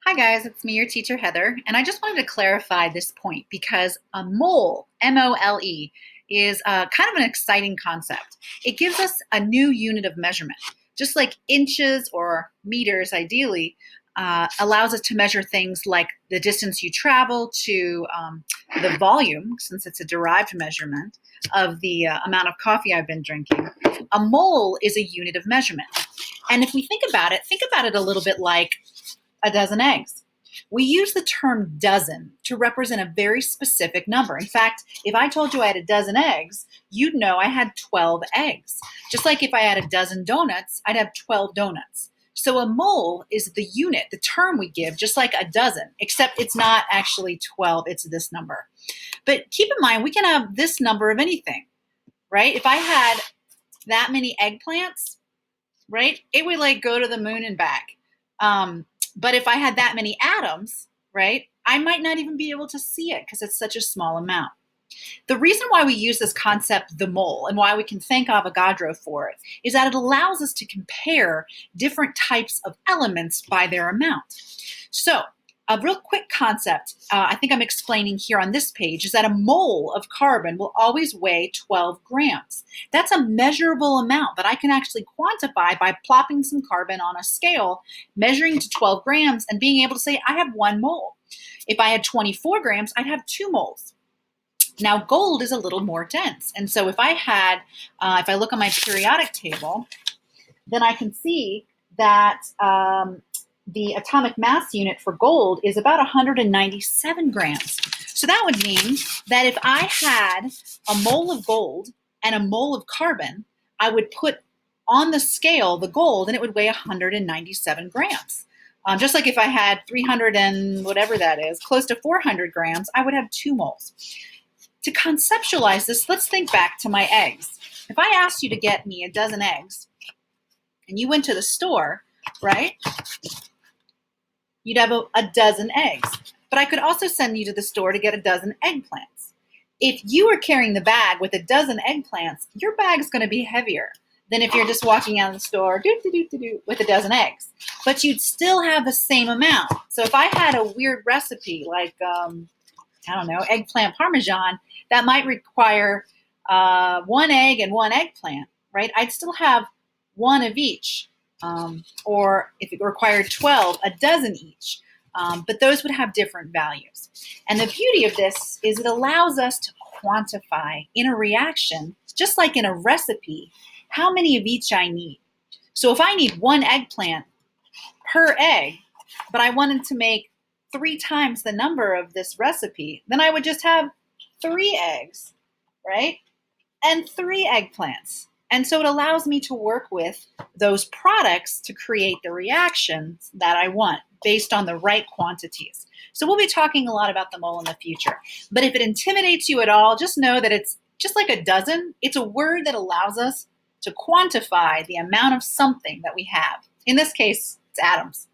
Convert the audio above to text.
Hi guys, it's me, your teacher Heather, and I just wanted to clarify this point because a mole, M-O-L-E, is kind of an exciting concept. It gives us a new unit of measurement. Just like inches or meters, ideally, allows us to measure things like the distance you travel to the volume, since it's a derived measurement of the amount of coffee I've been drinking. A mole is a unit of measurement. And if we think about it a little bit like a dozen eggs. We use the term dozen to represent a very specific number. In fact, if I told you I had a dozen eggs, you'd know I had 12 eggs. Just like if I had a dozen donuts, I'd have 12 donuts. So a mole is the unit, the term we give, just like a dozen, except it's not actually 12, it's this number. But keep in mind, we can have this number of anything, right? If I had that many eggplants, right, it would like go to the moon and back. But if I had that many atoms, right, I might not even be able to see it because it's such a small amount. The reason why we use this concept, the mole, and why we can thank Avogadro for it, is that it allows us to compare different types of elements by their amount. So, a real quick concept I think I'm explaining here on this page is that a mole of carbon will always weigh 12 grams. That's a measurable amount that I can actually quantify by plopping some carbon on a scale, measuring to 12 grams, and being able to say, I have 1 mole. If I had 24 grams, I'd have 2 moles. Now, gold is a little more dense. And so if I look on my periodic table, then I can see that the atomic mass unit for gold is about 197 grams. So that would mean that if I had a mole of gold and a mole of carbon, I would put on the scale the gold and it would weigh 197 grams. Just like if I had 300 and whatever that is, close to 400 grams, I would have 2 moles. To conceptualize this, let's think back to my eggs. If I asked you to get me a dozen eggs and you went to the store, right, you'd have a dozen eggs. But I could also send you to the store to get a dozen eggplants. If you were carrying the bag with a dozen eggplants, your bag's going to be heavier than if you're just walking out of the store with a dozen eggs. But you'd still have the same amount. So if I had a weird recipe like, eggplant parmesan, that might require 1 egg and 1 eggplant, right? I'd still have 1 of each. Or if it required 12, a dozen each. But those would have different values. And the beauty of this is it allows us to quantify in a reaction, just like in a recipe, how many of each I need. So if I need 1 eggplant per egg, but I wanted to make 3 times the number of this recipe, then I would just have 3 eggs, right? And 3 eggplants. And so it allows me to work with those products to create the reactions that I want based on the right quantities. So we'll be talking a lot about the mole in the future. But if it intimidates you at all, just know that it's just like a dozen. It's a word that allows us to quantify the amount of something that we have. In this case, it's atoms.